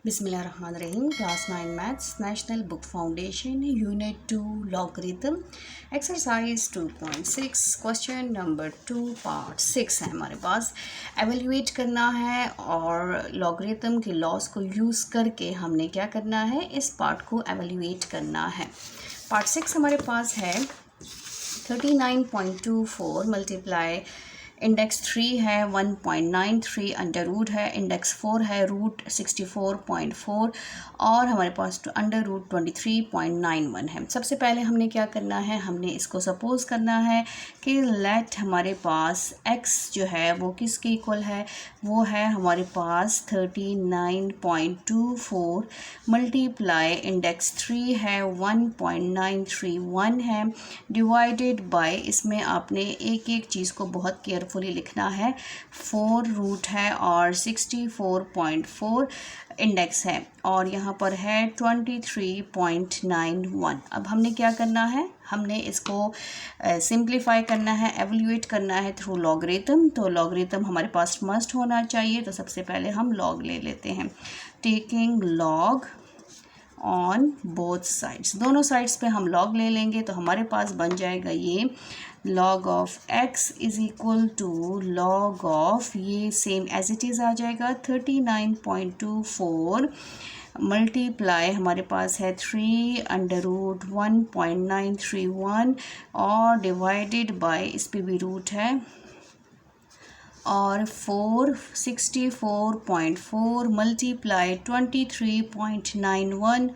बिस्मिल्लाहिर्रहमानिर्रहीम। Class 9 maths national book foundation unit 2 logarithm exercise 2.6 question number 2 part 6 है हमारे पास। Evaluate करना है और लॉगरिथम के लॉस को यूज़ करके हमने क्या करना है, इस पार्ट को एवेल्यूएट करना है। पार्ट 6 हमारे पास है 39.24 मल्टीप्लाई इंडेक्स 3 है 1.93, अंडर रूट है इंडेक्स 4 है रूट 64.4 और हमारे पास अंडर रूट 23.91 है। सबसे पहले हमने क्या करना है, हमने इसको सपोज करना है कि लेट हमारे पास x जो है वो किसके इक्वल है, वो है हमारे पास 39.24 मल्टीप्लाई इंडेक्स 3 है 1.931 है डिवाइडेड बाय, इसमें आपने एक एक चीज़ को बहुत केयरफुली लिखना है, 4 रूट है और 64.4 इंडेक्स है और यहाँ पर है 23.91। अब हमने क्या करना है, हमने इसको सिंप्लीफाई करना है, एवल्यूएट करना है थ्रू लॉगरिथम। तो लॉगरिथम हमारे पास मस्ट होना चाहिए, तो सबसे पहले हम लॉग ले लेते हैं। Taking log on both sides, दोनों साइड्स पे हम लॉग ले लेंगे तो हमारे पास बन जाएगा ये log of x is equal to log of, ये सेम एज इट इज़ आ जाएगा 39.24 मल्टीप्लाई हमारे पास है 3 अंडर रूट 1.931 और डिवाइडेड बाय, इस पे भी रूट है और 464.4 मल्टीप्लाई 23.91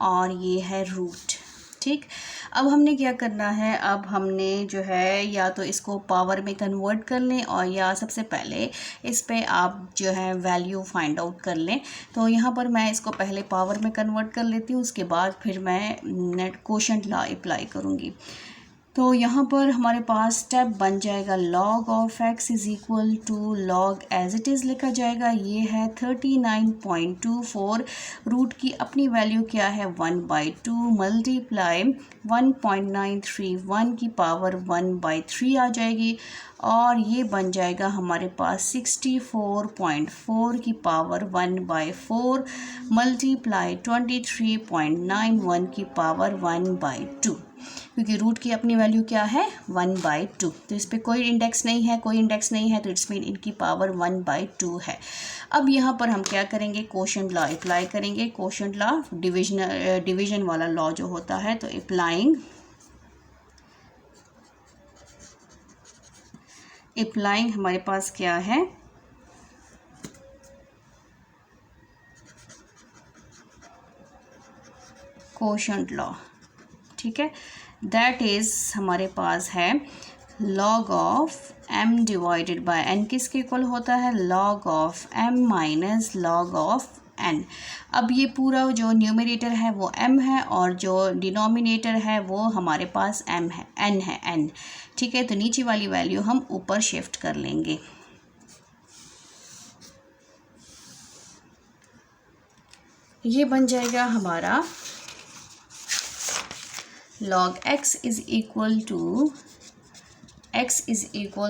और ये है रूट। ठीक, अब हमने क्या करना है, अब हमने जो है या तो इसको पावर में कन्वर्ट कर लें और या सबसे पहले इस पे आप जो है वैल्यू फाइंड आउट कर लें। तो यहाँ पर मैं इसको पहले पावर में कन्वर्ट कर लेती हूँ, उसके बाद फिर मैं नेट क्वोशंट लॉ अप्लाई करूँगी। तो यहाँ पर हमारे पास स्टेप बन जाएगा log of x is equal to log as it is लिखा जाएगा, ये है 39.24, रूट की अपनी वैल्यू क्या है 1/2 मल्टीप्लाई 1.931 की पावर 1/3 आ जाएगी और ये बन जाएगा हमारे पास 64.4 की पावर 1/4 मल्टीप्लाई 23.91 की पावर 1/2, क्योंकि रूट की अपनी वैल्यू क्या है 1/2। तो इस पर कोई इंडेक्स नहीं है, कोई इंडेक्स नहीं है, तो इट्स मीन इनकी पावर 1/2 है। अब यहाँ पर हम क्या करेंगे, क्वोशंट लॉ अप्लाई करेंगे। क्वोशंट लॉ डिवीजन वाला लॉ जो होता है, तो अप्लाइंग हमारे पास क्या है, क्वोशंट लॉ। ठीक है, दैट इज़ हमारे पास है log of m divided by n किसके इक्वल होता है, log of m minus log of n। अब ये पूरा जो न्यूमरेटर है वो m है और जो डिनोमिनेटर है वो हमारे पास m है, n है, n। ठीक है, तो नीचे वाली वैल्यू हम ऊपर शिफ्ट कर लेंगे। ये बन जाएगा हमारा log x is equal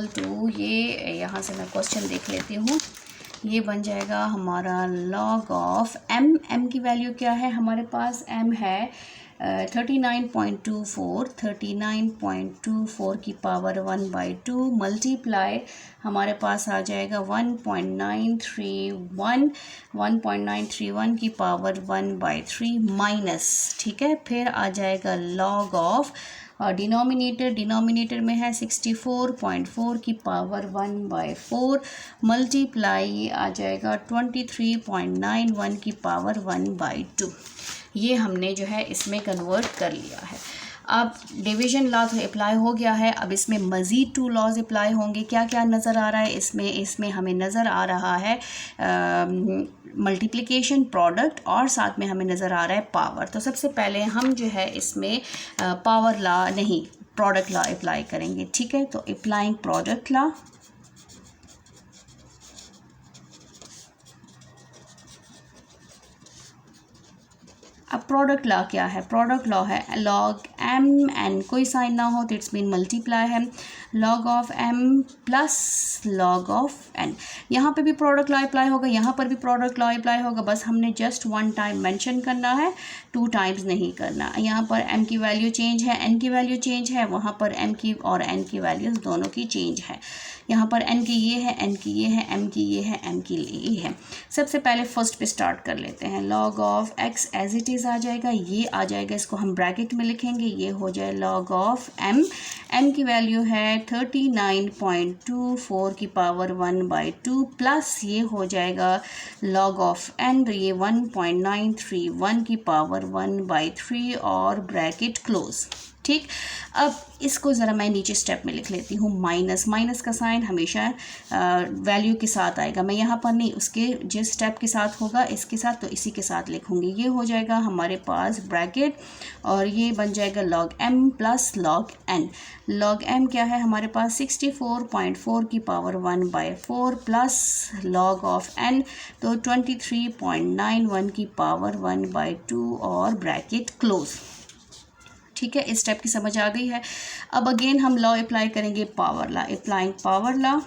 to ये, यहाँ से मैं क्वेश्चन देख लेती हूँ, ये बन जाएगा हमारा log ऑफ m की वैल्यू क्या है हमारे पास, m है 39.24 की पावर 1/2 मल्टीप्लाई हमारे पास आ जाएगा 1.931 की पावर 1/3 माइनस, ठीक है, फिर आ जाएगा log ऑफ डिनोमिनेटर में है 64.4 की पावर 1/4 मल्टीप्लाई आ जाएगा 23.91 की पावर 1/2। ये हमने जो है इसमें कन्वर्ट कर लिया है। अब डिवीजन लॉ तो अप्लाई हो गया है, अब इसमें मज़ीद 2 लॉज अप्लाई होंगे। क्या क्या नज़र आ रहा है इसमें हमें नज़र आ रहा है मल्टीप्लिकेशन, प्रोडक्ट और साथ में हमें नज़र आ रहा है पावर। तो सबसे पहले हम जो है इसमें पावर लॉ नहीं, प्रोडक्ट लॉ अप्लाई करेंगे। ठीक है, तो अप्लाइंग प्रोडक्ट लॉ, अब प्रोडक्ट लॉ क्या है, प्रोडक्ट लॉ है log m n, कोई साइन ना हो तो इट्स मीन मल्टीप्लाई है, log of m plus log of n। यहाँ पे भी प्रोडक्ट लॉ अप्लाई होगा, यहाँ पर भी प्रोडक्ट लॉ अप्लाई होगा, बस हमने जस्ट वन टाइम मेंशन करना है, टू टाइम्स नहीं करना। यहाँ पर m की वैल्यू चेंज है, n की वैल्यू चेंज है, वहाँ पर m की और n की वैल्यूज़ दोनों की चेंज है। यहाँ पर n की ये है, n की ये है, m की ये है, m की ये है। सबसे पहले फर्स्ट पे स्टार्ट कर लेते हैं। log of x as it is आ जाएगा, ये आ जाएगा, इसको हम ब्रैकेट में लिखेंगे, ये हो जाए log ऑफ m। m की वैल्यू है 39.24 की पावर 1/2 प्लस ये हो जाएगा log ऑफ n, तो ये 1.931 की पावर 1/3 और ब्रैकेट क्लोज। ठीक, अब इसको ज़रा मैं नीचे स्टेप में लिख लेती हूँ। माइनस, माइनस का साइन हमेशा वैल्यू के साथ आएगा, मैं यहाँ पर नहीं, उसके जिस स्टेप के साथ होगा इसके साथ, तो इसी के साथ लिखूँगी। ये हो जाएगा हमारे पास ब्रैकेट और ये बन जाएगा log m plus log n। log m क्या है हमारे पास 64.4 की power 1/4 plus log of n, तो 23.91 की पावर 1/2 और ब्रैकेट क्लोज। ठीक है, इस स्टेप की समझ आ गई है। अब अगेन हम लॉ अप्लाई करेंगे, power law. Applying power law,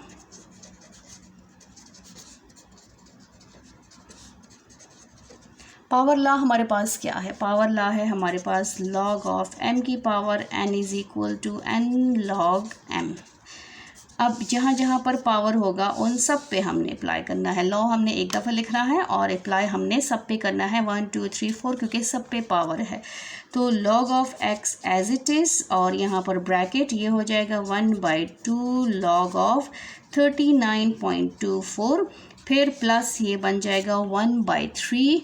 power law हमारे पास क्या है? पावर लॉ है हमारे पास log ऑफ m की power n is equal to n log m। अब जहाँ जहाँ पर पावर होगा उन सब पे हमने अप्लाई करना है। लॉ हमने एक दफ़ा लिखना है और अप्लाई हमने सब पे करना है, 1 2 3 4, क्योंकि सब पे पावर है। तो log of x as it is और यहाँ पर ब्रैकेट, ये हो जाएगा 1/2 log ऑफ 39.24, फिर प्लस ये बन जाएगा 1/3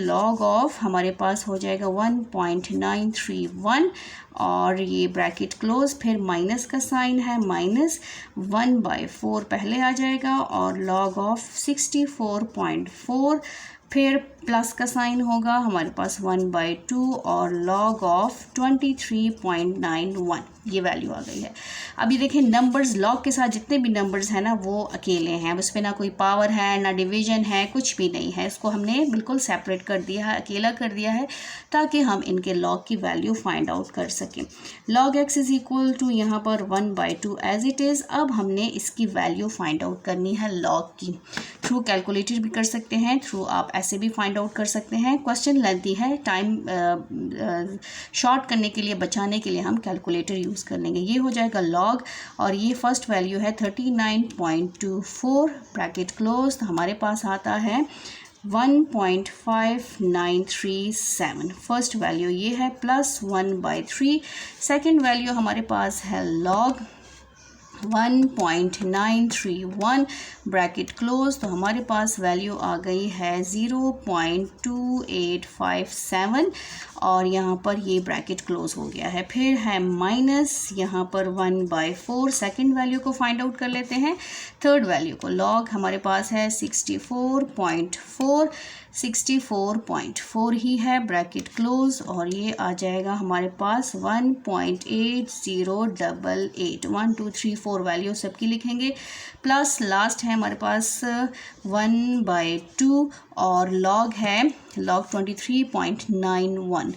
log ऑफ हमारे पास हो जाएगा 1.931 और ये ब्रैकेट क्लोज, फिर माइनस का साइन है, माइनस 1/4 पहले आ जाएगा और log ऑफ 64.4, फिर प्लस का साइन होगा हमारे पास 1/2 और log ऑफ 23.91, ये वैल्यू आ गई है। अभी देखें नंबर्स, लॉग के साथ जितने भी नंबर्स हैं ना वो अकेले हैं, उस पर ना कोई पावर है ना डिवीजन है, कुछ भी नहीं है। इसको हमने बिल्कुल सेपरेट कर दिया है, अकेला कर दिया है, ताकि हम इनके लॉग की वैल्यू फाइंड आउट कर सकें। log x is equal to यहाँ पर 1/2 एज इट इज़। अब हमने इसकी वैल्यू फाइंड आउट करनी है लॉग की, थ्रू कैलकुलेटर भी कर सकते हैं, थ्रू आप ऐसे भी फाइंड आउट कर सकते हैं। क्वेश्चन लेंथी है, टाइम शॉर्ट करने के लिए, बचाने के लिए हम कैलकुलेटर यूज़ कर लेंगे। ये हो जाएगा log और ये फर्स्ट वैल्यू है 39.24 ब्रैकेट क्लोज, तो हमारे पास आता है 1.5937। फर्स्ट वैल्यू ये है प्लस 1/3। सेकेंड वैल्यू हमारे पास है log 1.931 ब्रैकेट क्लोज, तो हमारे पास वैल्यू आ गई है 0.2857 और यहाँ पर ये ब्रैकेट क्लोज हो गया है। फिर है माइनस यहाँ पर 1/4, सेकेंड वैल्यू को फाइंड आउट कर लेते हैं। थर्ड वैल्यू को log हमारे पास है 64.4 ही है, ब्रैकेट क्लोज, और ये आ जाएगा हमारे पास 1.8088। 1 2 3 4 वैल्यू सबकी लिखेंगे, प्लस लास्ट है हमारे पास 1/2 और log है log 23.91,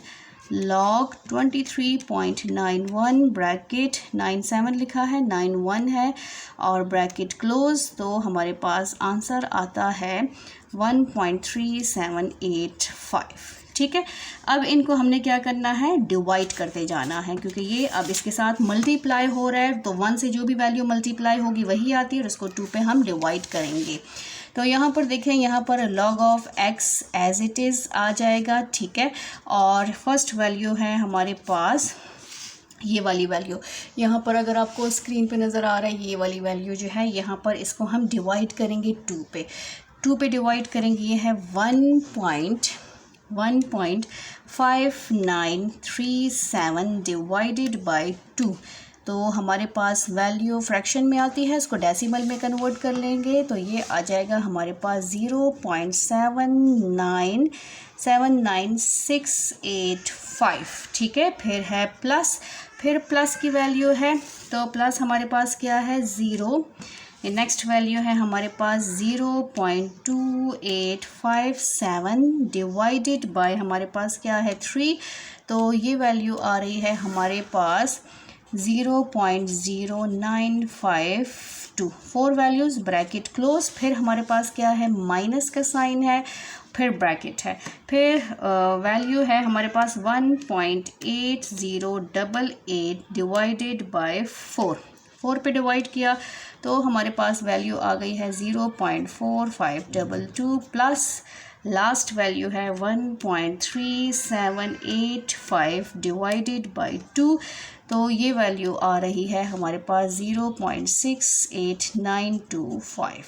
log 23.91 ब्रैकेट 97 लिखा है, 91 है और ब्रैकेट क्लोज, तो हमारे पास आंसर आता है 1.3785। ठीक है, अब इनको हमने क्या करना है, डिवाइड करते जाना है, क्योंकि ये अब इसके साथ मल्टीप्लाई हो रहा है, तो 1 से जो भी वैल्यू मल्टीप्लाई होगी वही आती है और उसको 2 पे हम डिवाइड करेंगे। तो यहाँ पर देखें, यहाँ पर log of x as it is आ जाएगा। ठीक है, और फर्स्ट वैल्यू है हमारे पास ये वाली वैल्यू, यहाँ पर अगर आपको स्क्रीन पे नज़र आ रहा है, ये वाली वैल्यू जो है, यहाँ पर इसको हम डिवाइड करेंगे 2 पे डिवाइड करेंगे। ये है 1.5937 डिवाइडेड बाय 2, तो हमारे पास वैल्यू फ्रैक्शन में आती है, इसको डेसिमल में कन्वर्ट कर लेंगे, तो ये आ जाएगा हमारे पास 0.7979685। ठीक है, फिर है प्लस, फिर प्लस की वैल्यू है, तो प्लस हमारे पास क्या है 0, नेक्स्ट वैल्यू है हमारे पास 0.2857 डिवाइडेड बाय हमारे पास क्या है 3, तो ये वैल्यू आ रही है हमारे पास 0.0952, 4 वैल्यूज़, ब्रैकेट क्लोज। फिर हमारे पास क्या है, माइनस का साइन है, फिर ब्रैकेट है, फिर वैल्यू है हमारे पास 1.8088 डिवाइडेड बाय 4 पे डिवाइड किया तो हमारे पास वैल्यू आ गई है 0.4522 प्लस लास्ट वैल्यू है 1.3785 डिवाइडेड बाय 2, तो ये वैल्यू आ रही है हमारे पास 0.68925।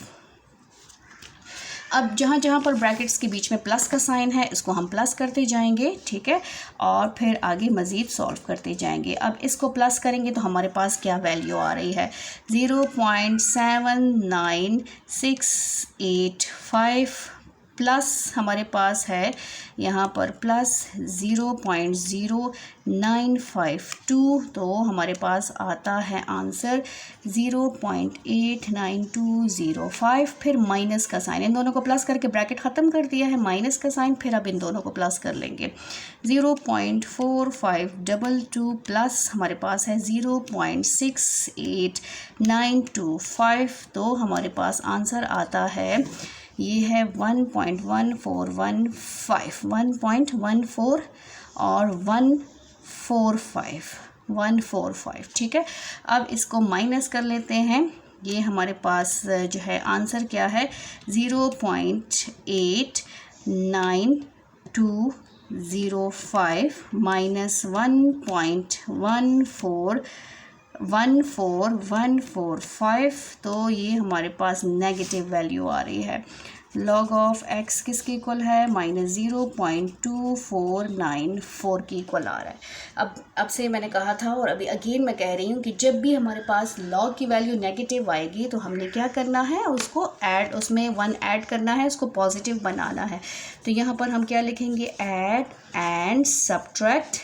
अब जहाँ जहाँ पर ब्रैकेट्स के बीच में प्लस का साइन है इसको हम प्लस करते जाएंगे, ठीक है, और फिर आगे मज़ीद सॉल्व करते जाएंगे। अब इसको प्लस करेंगे तो हमारे पास क्या वैल्यू आ रही है, 0.79685 प्लस हमारे पास है यहाँ पर प्लस 0.0952, तो हमारे पास आता है आंसर 0.89205। फिर माइनस का साइन, इन दोनों को प्लस करके ब्रैकेट ख़त्म कर दिया है, माइनस का साइन, फिर अब इन दोनों को प्लस कर लेंगे 0.4522 प्लस हमारे पास है 0.68925, तो हमारे पास आंसर आता है ये है 1.1415 और 145, ठीक है। अब इसको माइनस कर लेते हैं, ये हमारे पास जो है आंसर क्या है 0.89205 माइनस 1.14145, तो ये हमारे पास नेगेटिव वैल्यू आ रही है। लॉग ऑफ एक्स किसके इक्वल है, -0.2494 की इक्वल आ रहा है। अब से मैंने कहा था और अभी अगेन मैं कह रही हूँ कि जब भी हमारे पास लॉग की वैल्यू नेगेटिव आएगी तो हमने क्या करना है, उसको ऐड, उसमें 1 ऐड करना है, उसको पॉजिटिव बनाना है। तो यहाँ पर हम क्या लिखेंगे, ऐड एंड सब्ट्रैक्ट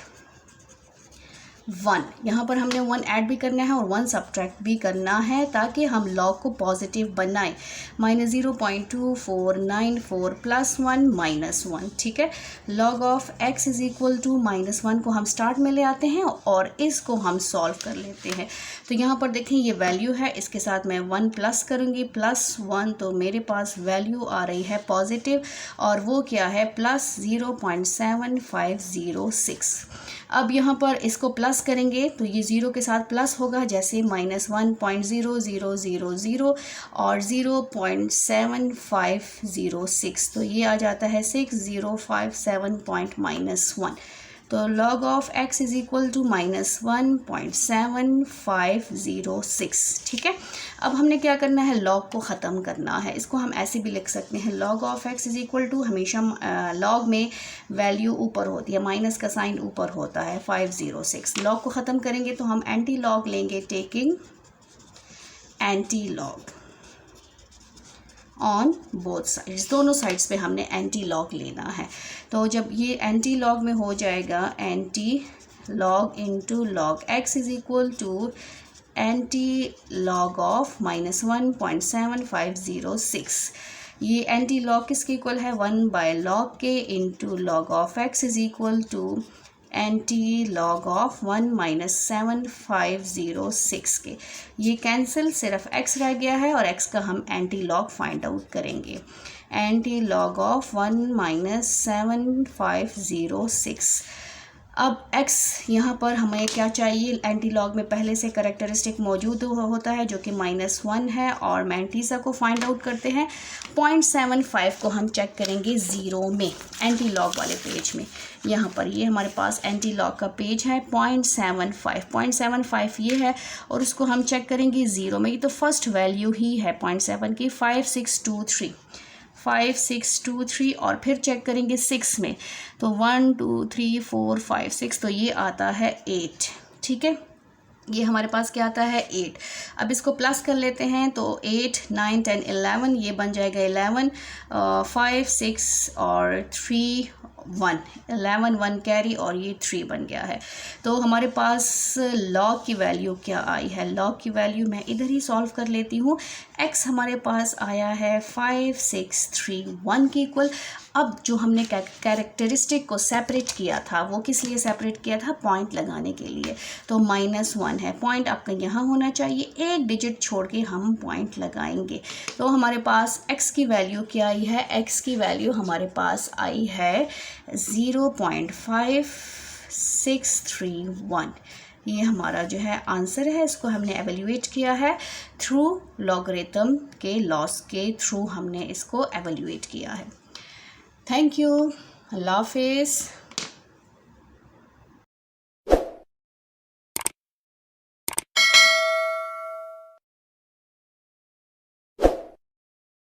1, यहाँ पर हमने 1 ऐड भी करना है और 1 सब्ट्रैक्ट भी करना है ताकि हम लॉग को पॉजिटिव बनाएं। -0.2494 प्लस 1 माइनस 1, ठीक है। Log of x is equal to -1 को हम स्टार्ट में ले आते हैं और इसको हम सॉल्व कर लेते हैं। तो यहाँ पर देखें ये वैल्यू है, इसके साथ मैं 1 प्लस करूँगी, +1, तो मेरे पास वैल्यू आ रही है पॉजिटिव और वो क्या है, +0.7506। अब यहाँ पर इसको प्लस करेंगे तो ये 0 के साथ प्लस होगा, जैसे -1.0000 और 0.7506, तो ये आ जाता है 6057.1। तो log of x is equal to -1.7506, ठीक है। अब हमने क्या करना है, लॉग को ख़त्म करना है। इसको हम ऐसे भी लिख सकते हैं, log of x is equal to, हमेशा लॉग में वैल्यू ऊपर होती है, माइनस का साइन ऊपर होता है, 506। लॉग को ख़त्म करेंगे तो हम एंटी लॉग लेंगे, taking anti log on both sides, दोनों साइड्स पे हमने एंटी लॉग लेना है। तो जब ये एंटी लॉग में हो जाएगा, anti log into log x is equal to anti log of -1.7506। ये एंटी लॉग किसके इक्वल है, 1/log के into log of x is equal to anti log of 1-7506 के। ये कैंसिल, सिर्फ x रह गया है और x का हम एंटी लॉग फाइंड आउट करेंगे। Anti log of 1-7506। अब x यहाँ पर हमें क्या चाहिए, एंटी लॉग में पहले से करेक्टरिस्टिक मौजूद होता है जो कि -1 है और मैंटीसा को फाइंड आउट करते हैं। 0.75 को हम चेक करेंगे 0 में, एंटी लॉग वाले पेज में। यहाँ पर ये हमारे पास एंटी लॉग का पेज है, 0.75 ये है और उसको हम चेक करेंगे 0 में। ये तो फर्स्ट वैल्यू ही है 0.7 की, 5623 और फिर चेक करेंगे 6 में, तो 1 2 3 4 5 6, तो ये आता है 8, ठीक है। ये हमारे पास क्या आता है, 8। अब इसको प्लस कर लेते हैं तो 8 9 10 11, ये बन जाएगा 11, 5 6 और 3 1, 11 1 कैरी और ये 3 बन गया है। तो हमारे पास लॉग की वैल्यू क्या आई है, लॉग की वैल्यू मैं इधर ही सॉल्व कर लेती हूँ। x हमारे पास आया है 5631 के इक्वल। अब जो हमने कैरेक्टरिस्टिक को सेपरेट किया था वो किस लिए सेपरेट किया था, पॉइंट लगाने के लिए। तो -1 है, पॉइंट आपका यहाँ होना चाहिए, एक डिजिट छोड़ के हम पॉइंट लगाएंगे। तो हमारे पास x की वैल्यू क्या आई है, x की वैल्यू हमारे पास आई है 0.5631। ये हमारा जो है आंसर है, इसको हमने एवेल्यूएट किया है थ्रू लॉगरिथम के लॉस के थ्रू हमने इसको एवेल्यूएट किया है। थैंक यू, अल्लाह हाफिज़।